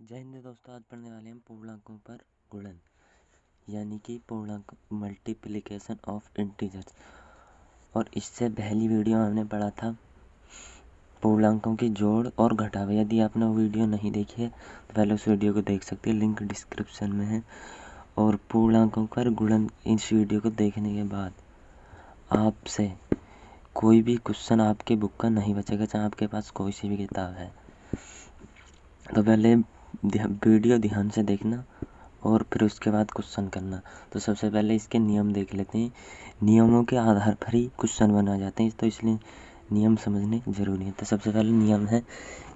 जय हिंद दोस्तों, आज पढ़ने वाले हम पूर्णांकों पर गुणन यानी कि पूर्णांक मल्टीप्लिकेशन ऑफ इंटीजर्स। और इससे पहली वीडियो हमने पढ़ा था पूर्णांकों की जोड़ और घटाव। यदि आपने वो वीडियो नहीं देखी है तो पहले उस वीडियो को देख सकते हैं, लिंक डिस्क्रिप्शन में है। और पूर्णांकों पर गुणन इस वीडियो को देखने के बाद आपसे कोई भी क्वेश्चन आपके बुक का नहीं बचेगा, चाहे आपके पास कोई सी भी किताब है। तो पहले वीडियो ध्यान से देखना और फिर उसके बाद क्वेश्चन करना। तो सबसे पहले इसके नियम देख लेते हैं। नियमों के आधार पर ही क्वेश्चन बनाए जाते हैं, तो इसलिए नियम समझने जरूरी है। तो सबसे पहले नियम है,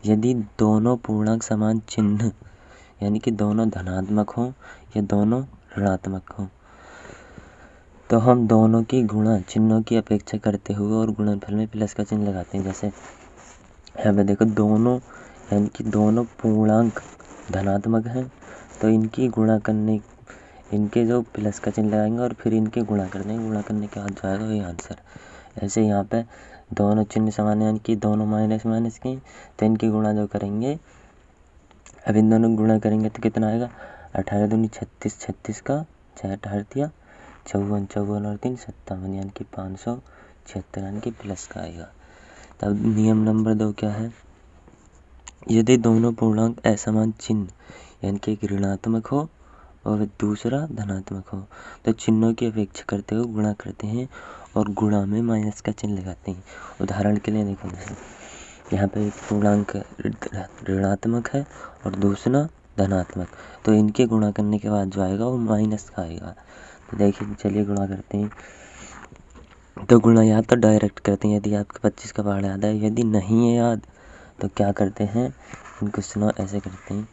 यदि दोनों पूर्णांक समान चिन्ह यानी कि दोनों धनात्मक हों या दोनों ऋणात्मक हों, तो हम दोनों की गुणा चिन्हों की अपेक्षा करते हुए और गुणनफल में प्लस का चिन्ह लगाते हैं। जैसे यहाँ पे देखो, दोनों यानी कि दोनों पूर्णांक धनात्मक हैं, तो इनकी गुणा करने इनके जो प्लस का चिन्ह लगाएंगे और फिर इनके गुणा कर देंगे। गुणा करने के बाद जो आएगा वही आंसर। ऐसे यहाँ पे दोनों चिन्ह समान यानी कि दोनों माइनस माइनस के, तो इनकी गुणा जो करेंगे, अब इन दोनों गुणा करेंगे तो कितना आएगा, 18 दूनी 36, 36 का 6 18 दिया 54, 54 और 3 57 यानी कि 576 यानी कि प्लस का आएगा। तब नियम नंबर 2 क्या है, यदि दोनों पूर्णांक असमान चिन्ह यानी कि एक ऋणात्मक हो और दूसरा धनात्मक हो, तो चिन्हों की अपेक्षा करते हुए गुणा करते हैं और गुणा में माइनस का चिन्ह लगाते हैं। उदाहरण के लिए देखो, जैसे यहाँ पे एक पूर्णांक ऋणात्मक है और दूसरा धनात्मक, तो इनके गुणा करने के बाद जो आएगा वो माइनस का आएगा। तो देखिए, चलिए गुणा करते हैं। तो गुणा या तो डायरेक्ट करते हैं यदि आपको 25 का पहाड़ याद है, यदि नहीं है याद तो क्या करते हैं, इन क्वेश्चनों ऐसे करते हैं,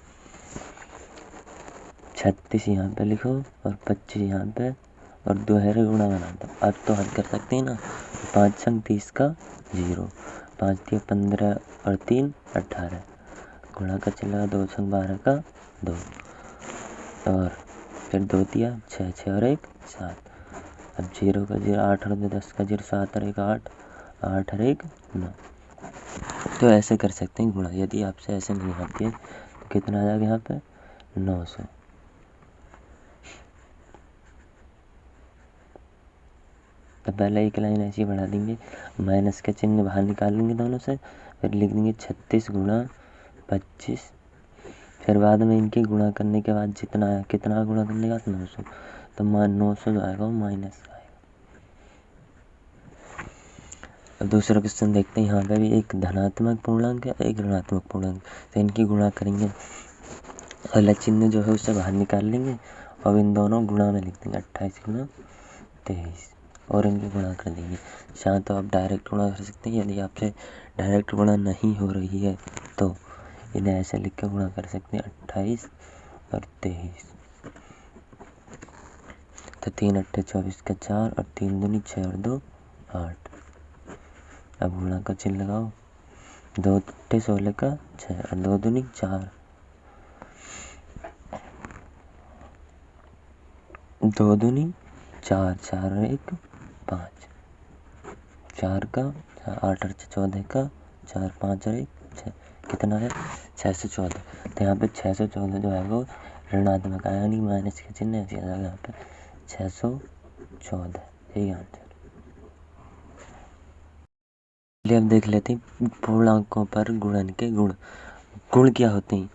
36 यहाँ पे लिखो और 25 यहाँ पे और दोहरे गुणा बना दो। अब तो हल कर सकते हैं ना। 5 संग 30 का 0, 5 दिया 15 और 3 18, गुणा का चला 2 संग 12 का 2 और फिर 2 दिया 6, 6 और 1 7। अब 0 का 0 8 और 2 10 का 0 7 और 1 8, 8 और 1 9। तो ऐसे कर सकते हैं गुणा। यदि आपसे ऐसे नहीं आती है तो कितना आ जाएगा यहाँ पे 900। तो पहले एक लाइन ऐसी बढ़ा देंगे, माइनस के चिन्ह बाहर निकालेंगे दोनों से, फिर लिख देंगे 36 गुणा 25। फिर बाद में इनकी गुणा करने के बाद जितना आया, कितना गुणा करने के बाद 900, तो 900 जो आएगा वो माइनस का आएगा। अब दूसरा क्वेश्चन देखते हैं। यहाँ पे भी एक धनात्मक पूर्णांक है, एक ऋणात्मक पूर्णांक, तो इनकी गुणा करेंगे, अलग चिन्ह जो है उससे बाहर निकाल लेंगे और इन दोनों गुणा में लिख देंगे 28 गुणा 23 और इनकी गुणा कर देंगे। चाहे तो आप डायरेक्ट गुणा कर सकते हैं, यदि आपसे डायरेक्ट गुणा नहीं हो रही है तो इन्हें ऐसे लिख के गुणा कर सकते हैं 28 और 23। तो 3 8 24 का 4 और 3 दूनी 6 और 2 8। अब गुणा का चिन्ह लगाओ, 2 8 16 का 6 और 2 दूनी 4, 2 दूनी 4, 4 और 1 5, 4 का 8 और 14 का 4 5 और 1 6, कितना है 614। तो यहाँ पे 614 जो है वो ऋणात्मक आया, यानी माइनस के चिन्ह ऐसे आ जाएगा यहाँ पे 614, यही आंसर। चलिए अब देख लेते हैं पूर्णांकों पर गुणन के गुण। गुण क्या होते हैं?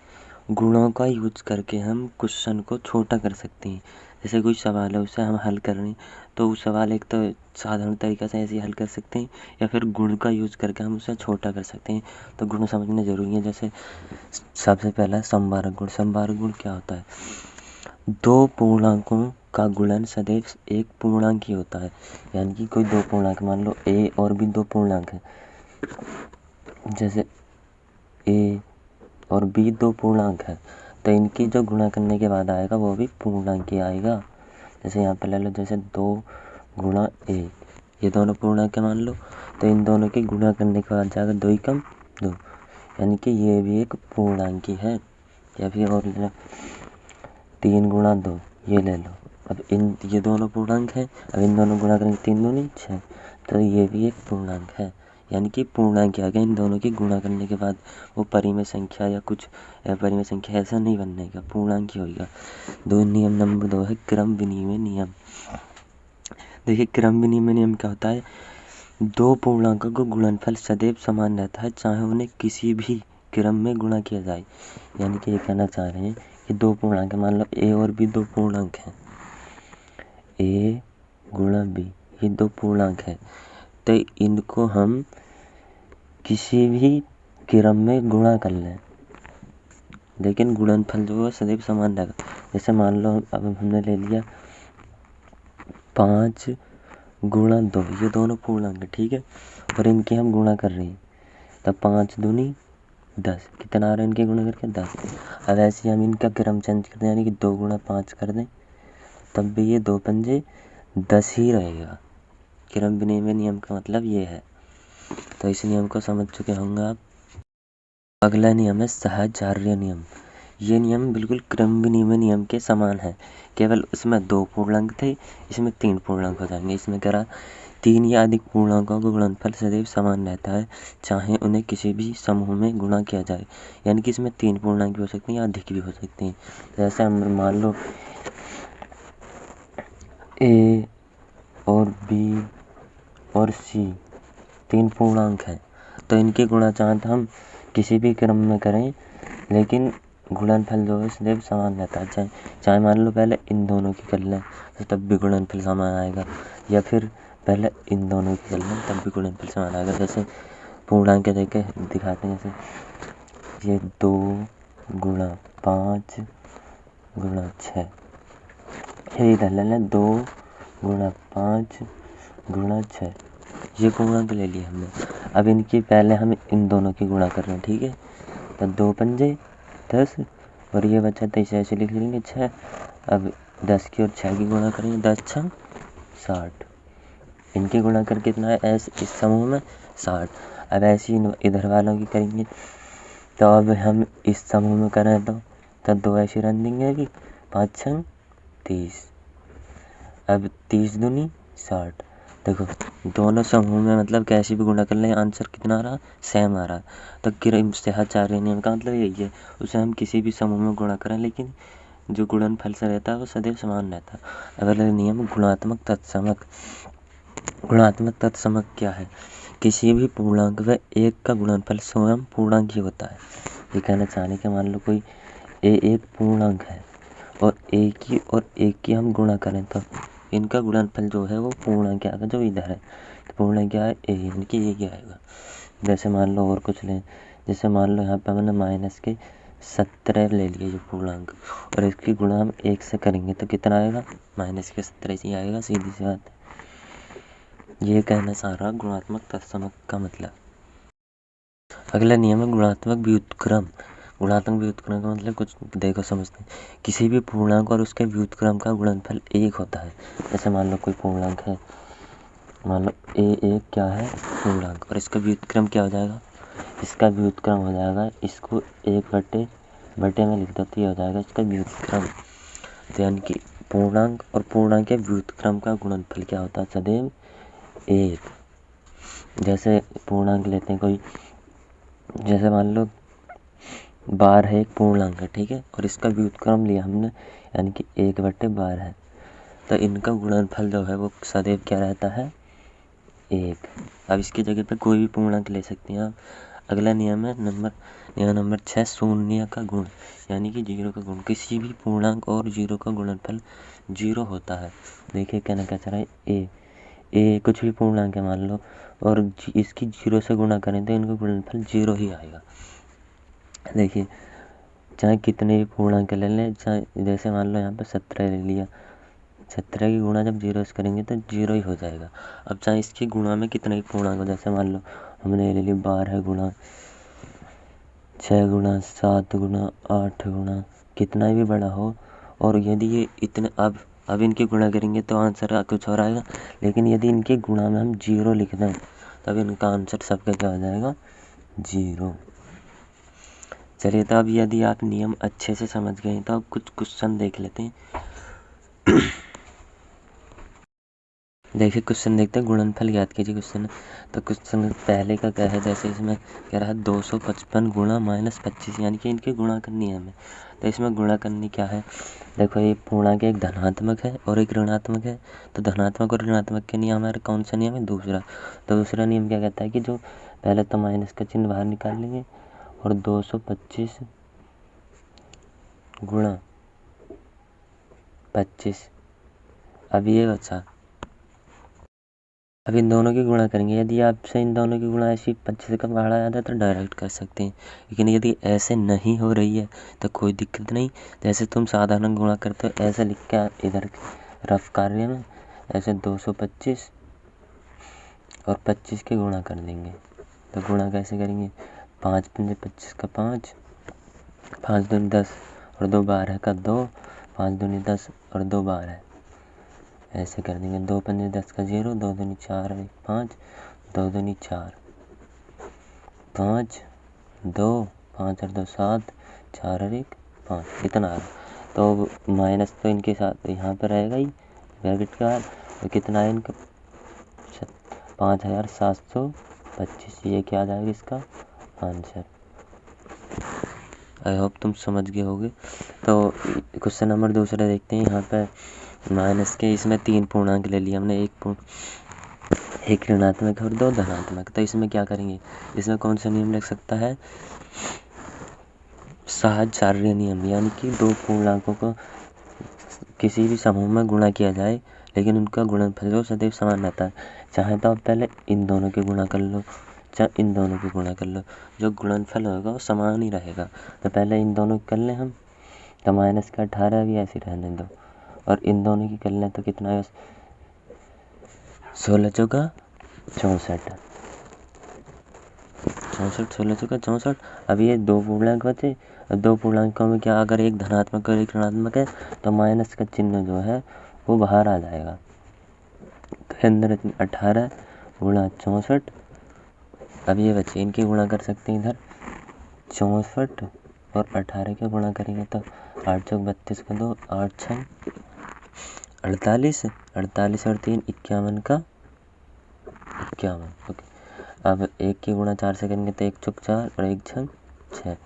गुणों का यूज करके हम क्वेश्चन को छोटा कर सकते हैं। जैसे कोई सवाल है उसे हम हल कर रहे हैं, तो उस सवाल एक तो साधारण तरीक़ा से ऐसे हल कर सकते हैं, या फिर गुण का यूज करके हम उसे छोटा कर सकते हैं। तो गुण समझना जरूरी है। जैसे सबसे पहला समबारक गुण। समबारक गुण क्या होता है? दो पूर्णांकों का गुणन सदैव एक पूर्णांक ही होता है। यानी कि कोई दो पूर्णांक, मान लो ए और भी दो पूर्णांक है, जैसे ए और बी दो पूर्णांक है, तो इनकी जो गुणा करने के बाद आएगा वो भी पूर्णांक ही आएगा। जैसे यहाँ पे ले लो, जैसे 2 गुणा ए, ये दोनों पूर्णांक मान लो, तो इन दोनों की गुणा करने के बाद जाएगा 2 कम 2, यानी कि ये भी एक पूर्णांक ही है। या फिर और 3 गुणा 2, ये ले लो। अब ये दोनों पूर्णांक है, अब इन दोनों गुणा करेंगे 3 दूनी 6, तो ये भी एक पूर्णांक है। यानी कि पूर्णांक आ गया। इन दोनों की गुणा करने के बाद वो परिमेय संख्या या कुछ अपरिमेय संख्या ऐसा नहीं बनने का, पूर्णांक ही होगा। नियम नंबर 2 है क्रम विनिमय नियम। देखिए क्रम विनिमय नियम क्या होता है, दो पूर्णांकों को गुणनफल सदैव समान रहता है चाहे उन्हें किसी भी क्रम में गुणा किया जाए। यानी कि ये कहना चाह रहे हैं कि दो पूर्णांक, मान लो ए और बी दो पूर्णांक हैं, ए गुणा बी, ये दो पूर्णांक है, तो इनको हम किसी भी क्रम में गुणा कर लें लेकिन गुणनफल जो है सदैव समान रहेगा। जैसे मान लो अब हमने ले लिया 5 गुणा 2, ये दोनों पूर्णांक है, ठीक है, और इनकी हम गुणा कर रहे हैं, तब 5 दूनी 10, कितना आ रहा है इनके गुणा करके 10। अब ऐसे हम इनका क्रम चेंज कर दें, यानी कि 2 गुणा 5 कर दें, तब भी ये 2 पंजे 10 ही रहेगा। क्रम विनिमय नियम का मतलब ये है। तो इस नियम को समझ चुके होंगे आप। अगला नियम है सहचार्य नियम। ये नियम बिल्कुल क्रम विनिमय नियम के समान है, केवल उसमें 2 पूर्णांक थे, इसमें 3 पूर्णांक हो जाएंगे। इसमें कह रहा 3 या अधिक पूर्णांकों का गुणनफल सदैव समान रहता है चाहे उन्हें किसी भी समूह में गुणा किया जाए। यानी कि इसमें 3 पूर्णांक भी हो सकते हैं या अधिक भी हो सकते हैं। जैसे हम मान लो ए और बी और सी 3 पूर्णांक हैं, तो इनके गुणा चाहे तो हम किसी भी क्रम में करें लेकिन गुणनफल जो है सदैव समान रहता है। चाहे मान लो पहले इन दोनों की कर लें तो तब भी गुणनफल समान आएगा, या फिर पहले इन दोनों की कर लें तब भी गुणनफल समान आएगा। जैसे पूर्णांक देके दिखाते हैं, जैसे ये 2 गुणा 5 गुणा 6, ये इधर ले लें 2 गुणा 5 गुणा 6, ये पूर्णांक ले लिए हमने। अब इनकी पहले हम इन दोनों की गुणा कर रहे हैं, ठीक है, तो 2 पंजे 10 और ये बचा तो इसे ऐसे लिख लेंगे 6। अब 10 की और 6 की गुणा करेंगे, 10 6 60, इनकी गुणा कर कितना है ऐसे इस समूह में 60। अब ऐसे ही इधर वालों की करेंगे, तो अब हम इस समूह में करें तो 2 ऐसे रन देंगे कि 5 6 30, अब 30 दूनी 60। देखो दोनों समूह में मतलब कैसे भी गुणा कर लें आंसर कितना आ रहा, सेम आ रहा। तो क्रम सहचार्य नियम का मतलब यही है, उसे हम किसी भी समूह में गुणा करें लेकिन जो गुणनफल से रहता है वो सदैव समान रहता है। अगला नियम गुणात्मक तत्समक। गुणात्मक तत्समक क्या है, किसी भी पूर्णांक व एक का गुणनफल स्वयं पूर्णांक ही होता है। ये कहना चाहने के मान लो कोई ए एक पूर्णांक है और एक की हम गुणा करें तो इनका गुणनफल जो है वो पूर्णांक आएगा, जो इधर है तो पूर्णांक क्या है ए, इनकी ये क्या आएगा। जैसे मान लो और कुछ लें, जैसे मान लो यहाँ पे मैंने माइनस के 17 ले लिए जो पूर्णांक, और इसकी गुणा हम 1 से करेंगे तो कितना आएगा, माइनस के 17 ही आएगा, सीधी सी बात है। ये कहना चाह रहा गुणात्मक तत्समक का मतलब। अगला नियम है गुणात्मक व्युत्क्रम। गुणात्मक व्युत्क्रम का मतलब कुछ देखो समझते हैं, किसी भी पूर्णांक और उसके व्युत्क्रम का गुणनफल 1 होता है। जैसे मान लो कोई पूर्णांक है, मान लो ए1 क्या है पूर्णांक, और इसका व्युत्क्रम क्या हो जाएगा, इसका व्युत्क्रम हो जाएगा, इसको 1 बटे में लिख दो तो ये हो जाएगा इसका व्युत्क्रम। तो यानी कि पूर्णांक और पूर्णांक के व्युत्क्रम का गुणनफल क्या होता है, सदैव 1। जैसे पूर्णांक लेते हैं कोई, जैसे मान लो 12 है एक पूर्णांक है, ठीक है, और इसका व्युत्क्रम लिया हमने यानी कि 1/12 है, तो इनका गुणनफल जो है वो सदैव क्या रहता है 1। अब इसकी जगह पे कोई भी पूर्णांक ले सकते हैं आप। अगला नियम है नियम नंबर 6 शून्य का गुण, यानी कि 0 का गुण। किसी भी पूर्णांक और 0 का गुणनफल 0 होता है। देखिए कहना क्या चाह रहा है, ए कुछ भी पूर्णांक है मान लो, और इसकी 0 से गुणा करें तो इनका गुणनफल 0 ही आएगा। देखिए चाहे कितने भी पूर्णांक ले लें, चाहे जैसे मान लो यहाँ पे 17 ले लिया, 17 की गुणा जब 0 से करेंगे तो 0 ही हो जाएगा। अब चाहे इसकी गुणा में कितने ही पूर्णांक हो, जैसे मान लो हमने ले लिया 12 गुणा 6 गुणा 7 गुणा 8 गुणा, कितना भी बड़ा हो, और यदि ये इतने अब इनकी गुणा करेंगे तो आंसर कुछ और आएगा, लेकिन यदि इनके गुणा में हम 0 लिख दें तब इनका आंसर सबका क्या हो जाएगा 0। चलिए तो अब यदि आप नियम अच्छे से समझ गए तो अब कुछ क्वेश्चन देख लेते हैं। देखिए क्वेश्चन देखते हैं, गुणनफल ज्ञात कीजिए क्वेश्चन। तो क्वेश्चन पहले का क्या है, जैसे इसमें कह रहा है 255 गुणा -25, यानी कि इनकी गुणा करनी है हमें। तो इसमें गुणा करनी क्या है, देखो ये पूर्णांक एक धनात्मक है और एक ऋणात्मक है। तो धनात्मक और ऋणात्मक के नियम हमारे कौन सा नियम है, दूसरा। तो दूसरा नियम क्या कहता है कि जो पहले तो माइनस का चिन्ह बाहर निकाल लेंगे और 225 गुणा 25, अब ये बचा, अब इन दोनों की गुणा करेंगे। यदि आपसे इन दोनों की गुणा ऐसी 25 का पहाड़ा जाता है तो डायरेक्ट कर सकते हैं, लेकिन यदि ऐसे नहीं हो रही है तो कोई दिक्कत नहीं। जैसे तुम साधारण गुणा करते हो ऐसे लिख के इधर रफ कार्य में ऐसे 225 और 25 के गुणा कर देंगे। तो गुणा कैसे करेंगे, 5 पंजे 25 का 5, 5 दूनी 10 और 2 12 का 2, 5 दूनी 10 और 2 12, ऐसे कर देंगे। 2 पंजे 10 का 0, 2 दूनी 4 और 1 5, 2 दूनी 4, 5 2, 5 और 2 7, 4 और 1 5, इतना आ रहा। तो माइनस तो इनके साथ यहाँ पर रहेगा ही ब्रैकेट के बाद। तो कितना है इनका 5725, ये क्या आ जाएगा इसका आंसर। आई होप तुम समझ गए होगे। तो क्वेश्चन नंबर दूसरा देखते हैं। यहाँ पे माइनस के इसमें 3 पूर्णांक ले लिया हमने, एक ऋणात्मक और 2 धनात्मक। तो इसमें क्या करेंगे, इसमें कौन सा नियम लग सकता है, सहचार्य नियम, यानी कि 2 पूर्णांकों को किसी भी समूह में गुणा किया जाए लेकिन उनका गुणनफल जो सदैव समान रहता है। चाहे तो आप पहले इन दोनों की गुणा कर लो, चाहे इन दोनों की गुणा कर लो, जो गुणनफल होगा वो समान ही रहेगा। तो पहले इन दोनों की कर लें हम, तो माइनस का 18 भी ऐसे रहने दो, और इन दोनों की कर लें तो कितना है 16 चौका 64, 16 चौका 64। अब ये 2 पूर्णांक बचे, 2 पूर्णांकों में क्या, अगर एक धनात्मक और एक ऋणात्मक है तो माइनस का चिन्ह जो है वो बाहर आ जाएगा। तो अंदर 18 गुणा 64, अब ये बचे, इनकी गुणा कर सकते हैं इधर 64 और 18 के गुणा करेंगे तो 8 चौक 32 का 2, 8 6 48, 48 और 3 51 का 51। ओके, अब 1 की गुणा 4 से करेंगे तो 1 चौक 4 और 1 6 6,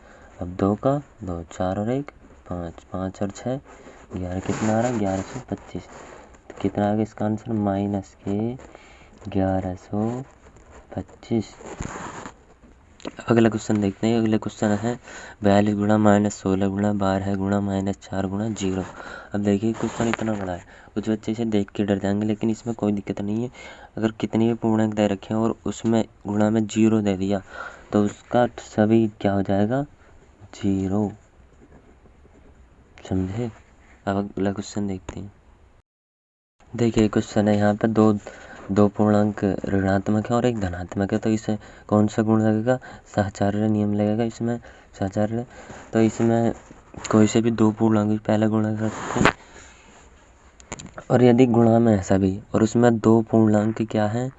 अब 2 का 2, 4 और 1 5, 5 और 6 11, कितना आ रहा है 1125। तो कितना आ गया इसका आंसर, माइनस के 1125। अगला क्वेश्चन देखते हैं। अगले क्वेश्चन है 42 गुणा -16 गुणा 12 गुणा -4 गुणा 0। अब देखिए क्वेश्चन इतना बड़ा है, कुछ बच्चे इसे देख के डर जाएंगे, लेकिन इसमें कोई दिक्कत नहीं है। अगर कितनी भी पूर्णांक दे रखे हैं और उसमें गुणा में 0 दे दिया तो उसका सभी क्या हो जाएगा 0, समझे। अब अगला क्वेश्चन देखते हैं। देखिए क्वेश्चन है यहाँ पर दो पूर्णांक ऋणात्मक है और एक धनात्मक है, तो इसे कौन सा गुण लगेगा, सहचार्य नियम लगेगा इसमें, सहचार्य। तो इसमें कोई से भी 2 पूर्णांक भी पहले गुणा कर सकते हैं, और यदि गुणा में है सभी और उसमें 2 पूर्णांक क्या है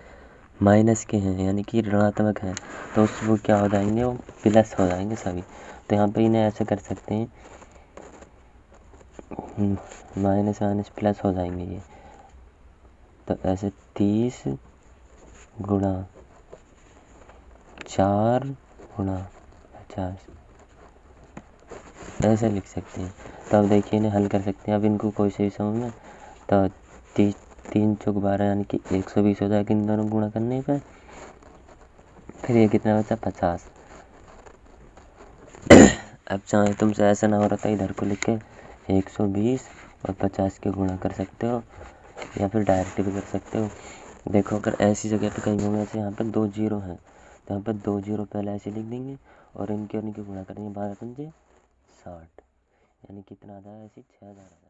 माइनस के हैं यानी कि ऋणात्मक हैं, तो वो क्या हो जाएंगे, वो प्लस हो जाएंगे सभी। तो यहाँ पे इन्हें ऐसे कर सकते हैं, माइनस माइनस प्लस हो जाएंगे ये। तो ऐसे 30 गुणा 4 गुणा 50 ऐसे लिख सकते हैं। तो अब देखिए इन्हें हल कर सकते हैं। अब इनको कोई से भी समझ में, तो 3 चौक 12 यानी कि 120 हो जाएगा इन दोनों गुणा करने पर। फिर ये कितना बचा 50। अब चाहे तुमसे ऐसा ना हो रहा था, इधर को लिख के 120 और 50 के गुणा कर सकते हो, या फिर डायरेक्ट भी कर सकते हो। देखो अगर ऐसी जगह पे कहीं होंगे, ऐसे यहाँ पे 2 0 हैं तो यहाँ पे 2 0 पहले ऐसे लिख देंगे और इनके गुणा करेंगे 12 पंजे 60, यानी कितना आ जाएगा ऐसे 6000।